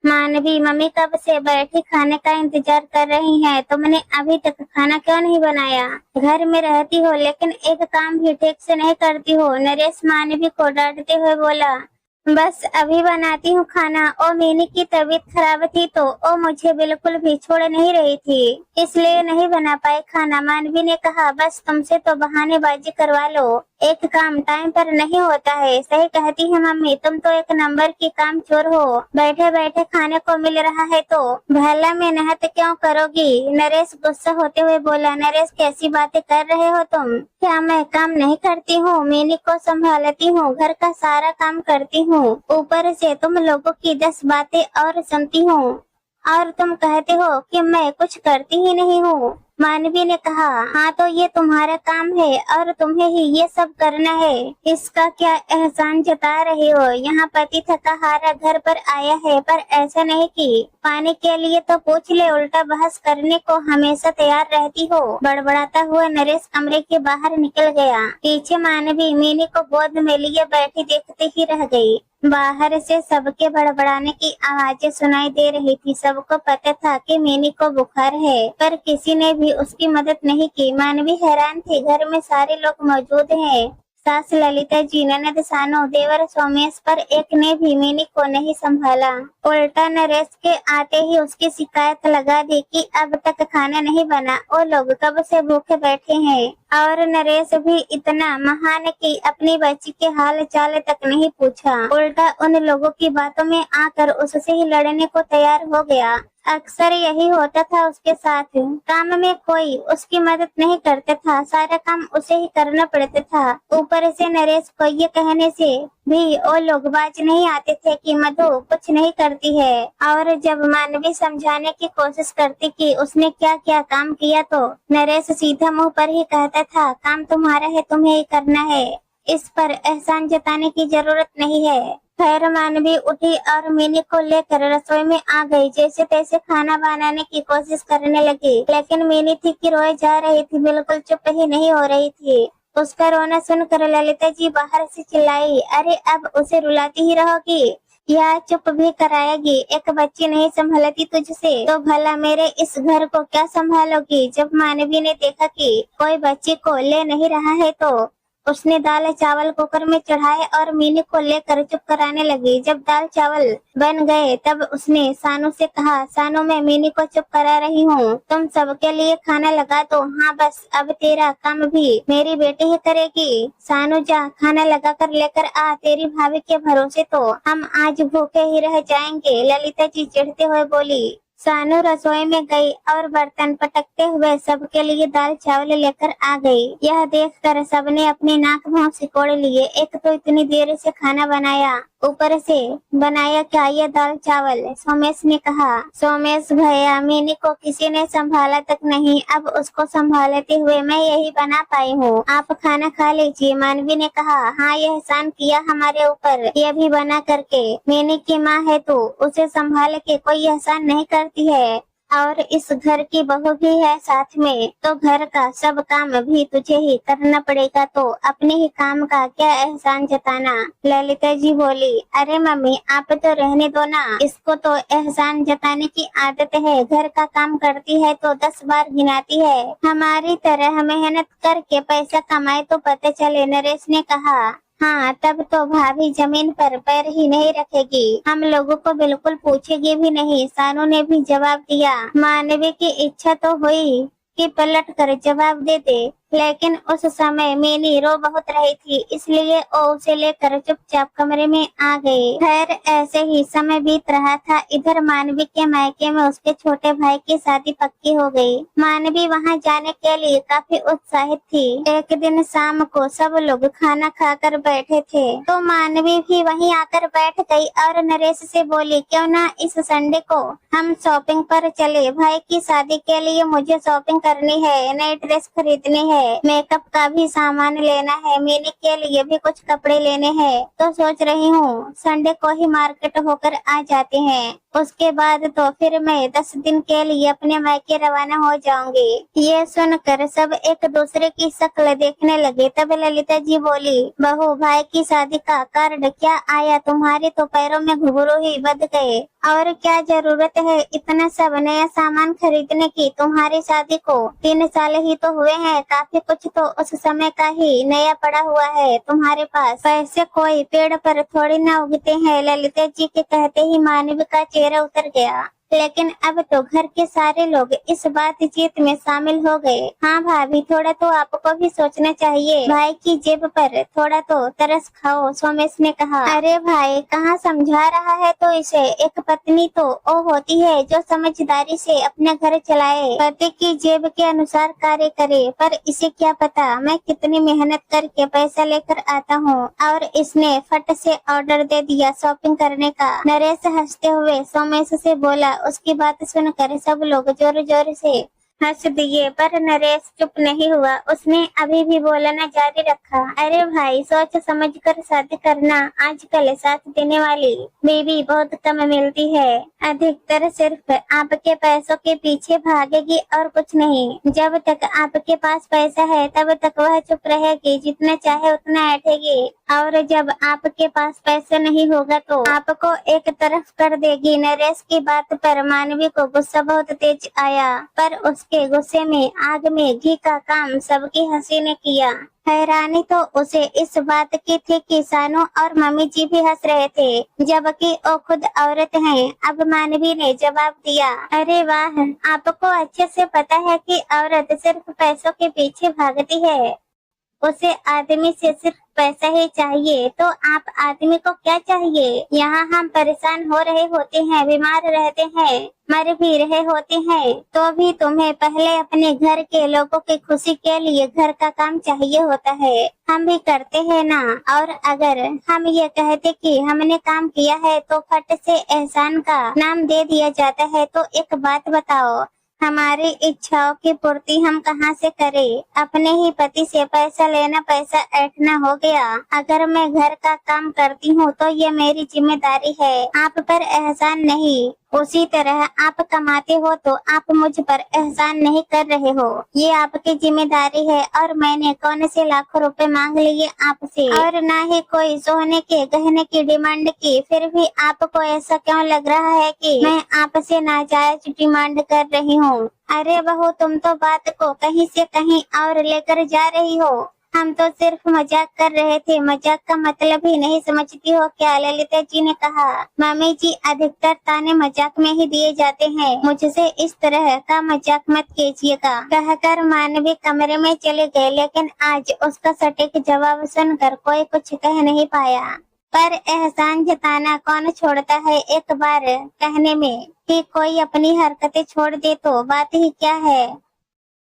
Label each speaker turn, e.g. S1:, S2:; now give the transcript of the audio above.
S1: मानवी, मम्मी कब से बैठी खाने का इंतजार कर रही है। तुमने अभी तक खाना क्यों नहीं बनाया? घर में रहती हो लेकिन एक काम भी ठीक से नहीं करती हो। नरेश मानवी को डांटते हुए बोला। बस अभी बनाती हूँ खाना। ओ मीनी की तबीयत खराब थी तो ओ मुझे बिल्कुल भी छोड़ नहीं रही थी, इसलिए नहीं बना पाए खाना। मानवी ने कहा, बस तुमसे तो बहानेबाजी करवा लो, एक काम टाइम पर नहीं होता है। सही कहती है मम्मी, तुम तो एक नंबर की काम चोर हो। बैठे बैठे खाने को मिल रहा है तो भला में मेहनत क्यों करोगी? नरेश गुस्सा होते हुए बोला। नरेश, कैसी बातें कर रहे हो तुम? क्या मैं काम नहीं करती हूँ? मीनी को संभालती हूँ, घर का सारा काम करती हूँ, ऊपर से तुम लोगों की 10 बातें और सुनती हूँ, और तुम कहते हो कि मैं कुछ करती ही नहीं हूँ। मानवी ने कहा, हाँ तो ये तुम्हारा काम है और तुम्हें ही ये सब करना है। इसका क्या एहसान जता रही हो? यहाँ पति थका हारा घर पर आया है, पर ऐसा नहीं कि पानी के लिए तो पूछ ले, उल्टा बहस करने को हमेशा तैयार रहती हो। बड़बड़ाता हुआ नरेश कमरे के बाहर निकल गया। पीछे मानवी मीनी को गोद में लिए बैठी देखते ही रह गई। बाहर से सबके बड़बड़ाने की आवाजें सुनाई दे रही थी। सबको पता था कि मीनी को बुखार है, पर किसी ने भी उसकी मदद नहीं की। मानवी हैरान थी, घर में सारे लोग मौजूद हैं। सास ललिता जी, ननद सानू, देवर सोमेश, पर एक ने भी मीनी को नहीं संभाला। उल्टा नरेश के आते ही उसकी शिकायत लगा दी कि अब तक खाना नहीं बना, वो लोग कब से भूखे बैठे हैं। और नरेश भी इतना महान कि अपनी बच्ची के हाल चाल तक नहीं पूछा, उल्टा उन लोगों की बातों में आकर उससे ही लड़ने को तैयार हो गया। अक्सर यही होता था उसके साथ। काम में कोई उसकी मदद नहीं करता था, सारा काम उसे ही करना पड़ता था। ऊपर से नरेश को ये कहने से भी वो लोग बाज नहीं आते थे कि मधु कुछ नहीं करती है। और जब मानवी समझाने की कोशिश करती कि उसने क्या क्या काम किया, तो नरेश सीधा मुंह पर ही कहता था, काम तुम्हारा है, तुम्हें ही करना है, इस पर एहसान जताने की जरूरत नहीं है। खैर मानवी उठी और मीनी को लेकर रसोई में आ गई। जैसे तैसे खाना बनाने की कोशिश करने लगी, लेकिन मीनी थी कि रोए जा रही थी, बिल्कुल चुप ही नहीं हो रही थी। उसका रोना सुनकर ललिता जी बाहर से चिल्लाई, अरे अब उसे रुलाती ही रहोगी या चुप भी कराएगी? एक बच्ची नहीं संभालती तुझसे तो भला मेरे इस घर को क्या संभालोगी? जब मानवी ने देखा कि कोई बच्ची को ले नहीं रहा है तो उसने दाल चावल कुकर में चढ़ाए और मीनी को लेकर चुप कराने लगी। जब दाल चावल बन गए तब उसने सानू से कहा, सानू मैं मीनी को चुप करा रही हूँ, तुम सबके लिए खाना लगा दो। हाँ बस अब तेरा काम भी मेरी बेटी ही करेगी। सानू जा खाना लगा कर लेकर आ, तेरी भाभी के भरोसे तो हम आज भूखे ही रह जाएंगे। ललिता जी चिढ़ते हुए बोली। सानू रसोई में गई और बर्तन पटकते हुए सबके लिए दाल चावल लेकर आ गई। यह देखकर सबने अपने नाक मुंह सिकोड़ लिए। एक तो इतनी देर से खाना बनाया, ऊपर से बनाया क्या ये दाल चावल? सोमेश ने कहा। सोमेश भैया, मीनी को किसी ने संभाला तक नहीं, अब उसको संभालते हुए मैं यही बना पाई हूँ, आप खाना खा लीजिए। मानवी ने कहा, हाँ ये एहसान किया हमारे ऊपर, ये भी बना करके। मीनी की माँ है तो उसे संभाल के कोई एहसान नहीं करती है, और इस घर की बहू भी है साथ में, तो घर का सब काम भी तुझे ही करना पड़ेगा, तो अपने ही काम का क्या एहसान जताना। ललिता जी बोली, अरे मम्मी आप तो रहने दो ना, इसको तो एहसान जताने की आदत है, घर का काम करती है तो 10 बार गिनाती है, हमारी तरह मेहनत करके पैसा कमाए तो पता चले। नरेश ने कहा, हाँ तब तो भाभी जमीन पर पैर ही नहीं रखेगी, हम लोगों को बिल्कुल पूछेगी भी नहीं। सानू ने भी जवाब दिया। मानवी की इच्छा तो हुई कि पलट कर जवाब दे दे, लेकिन उस समय मीनी रो बहुत रही थी, इसलिए वो उसे लेकर चुपचाप कमरे में आ गई। खैर ऐसे ही समय बीत रहा था। इधर मानवी के मायके में उसके छोटे भाई की शादी पक्की हो गई। मानवी वहां जाने के लिए काफी उत्साहित थी। एक दिन शाम को सब लोग खाना खाकर बैठे थे तो मानवी भी वहीं आकर बैठ गई और नरेश से बोली, क्यों ना इस संडे को हम शॉपिंग पर चले, भाई की शादी के लिए मुझे शॉपिंग करनी है, नई ड्रेस खरीदनी है, मेकअप का भी सामान लेना है, मीनी के लिए भी कुछ कपड़े लेने हैं, तो सोच रही हूँ संडे को ही मार्केट होकर आ जाते हैं। उसके बाद तो फिर मैं 10 दिन के लिए अपने मायके रवाना हो जाऊंगी। ये सुनकर सब एक दूसरे की शक्ल देखने लगे। तब ललिता जी बोली, बहू भाई की शादी का कार्ड क्या आया? तुम्हारे तो पैरों में घुंघरू ही बंध गए। और क्या जरूरत है इतना सब नया सामान खरीदने की? तुम्हारी शादी को 3 साल ही तो हुए हैं। काफी कुछ तो उस समय का ही नया पड़ा हुआ है तुम्हारे पास। पैसे कोई पेड़ पर थोड़ी ना उगते हैं। ललिता जी के कहते ही मानवी का चेहरा उतर गया। लेकिन अब तो घर के सारे लोग इस बातचीत में शामिल हो गए। हाँ भाभी, थोड़ा तो आपको भी सोचना चाहिए। भाई की जेब पर थोड़ा तो तरस खाओ, सोमेश ने कहा। अरे भाई, कहाँ समझा रहा है तो इसे? एक पत्नी तो वो होती है जो समझदारी से अपना घर चलाए, पति की जेब के अनुसार कार्य करे। पर इसे क्या पता मैं कितनी मेहनत करके पैसा लेकर आता हूँ। और इसने फट से ऑर्डर दे दिया शॉपिंग करने का। नरेश हंसते हुए सोमेश से बोला। उसकी बात सुनकर सब लोग जोर जोर से हंस दिए, पर नरेश चुप नहीं हुआ। उसने अभी भी बोलना जारी रखा। अरे भाई, सोच समझ कर शादी करना। आजकल साथ देने वाली बीवी बहुत कम मिलती है। अधिकतर सिर्फ आपके पैसों के पीछे भागेगी और कुछ नहीं। जब तक आपके पास पैसा है तब तक वह चुप रहेगी, जितना चाहे उतना ऐठेगी। और जब आपके पास पैसा नहीं होगा तो आपको एक तरफ कर देगी। नरेश की बात पर मानवी को गुस्सा बहुत तेज आया, पर उसके गुस्से में आग में घी का काम सबकी हंसी ने किया। हैरानी तो उसे इस बात की थी कि सानू और मम्मी जी भी हंस रहे थे, जबकि वो खुद औरत हैं। अब मानवी ने जवाब दिया, अरे वाह, आपको अच्छे से पता है कि औरत सिर्फ पैसों के पीछे भागती है। उसे आदमी से सिर्फ पैसा ही चाहिए, तो आप आदमी को क्या चाहिए? यहाँ हम परेशान हो रहे होते हैं, बीमार रहते हैं, मर भी रहे होते हैं, तो भी तुम्हें पहले अपने घर के लोगों की खुशी के लिए घर का काम चाहिए होता है। हम भी करते हैं ना। और अगर हम ये कहते कि हमने काम किया है तो फट से एहसान का नाम दे दिया जाता है, तो एक बात बताओ, हमारी इच्छाओं की पूर्ति हम कहाँ से करें? अपने ही पति से पैसा लेना पैसा ऐंठना हो गया। अगर मैं घर का काम करती हूँ तो ये मेरी जिम्मेदारी है, आप पर एहसान नहीं। उसी तरह आप कमाते हो तो आप मुझ पर एहसान नहीं कर रहे हो। ये आपकी जिम्मेदारी है। और मैंने कौन से लाखों रुपए मांग लिए आपसे, और ना ही कोई सोने के गहने की डिमांड की। फिर भी आपको ऐसा क्यों लग रहा है कि मैं आपसे नाजायज डिमांड कर रही हूँ? अरे बहू, तुम तो बात को कहीं से कहीं और लेकर जा रही हो। हम तो सिर्फ मजाक कर रहे थे, मजाक का मतलब ही नहीं समझती हो क्या? ललिता जी ने कहा। मम्मी जी, अधिकतर ताने मजाक में ही दिए जाते हैं, मुझसे इस तरह का मजाक मत कीजिएगा, कहकर मानवी कमरे में चले गए। लेकिन आज उसका सटीक जवाब सुनकर कोई कुछ कह नहीं पाया। पर एहसान जताना कौन छोड़ता है? एक बार कहने में कि कोई अपनी हरकतें छोड़ दे तो बात ही क्या है।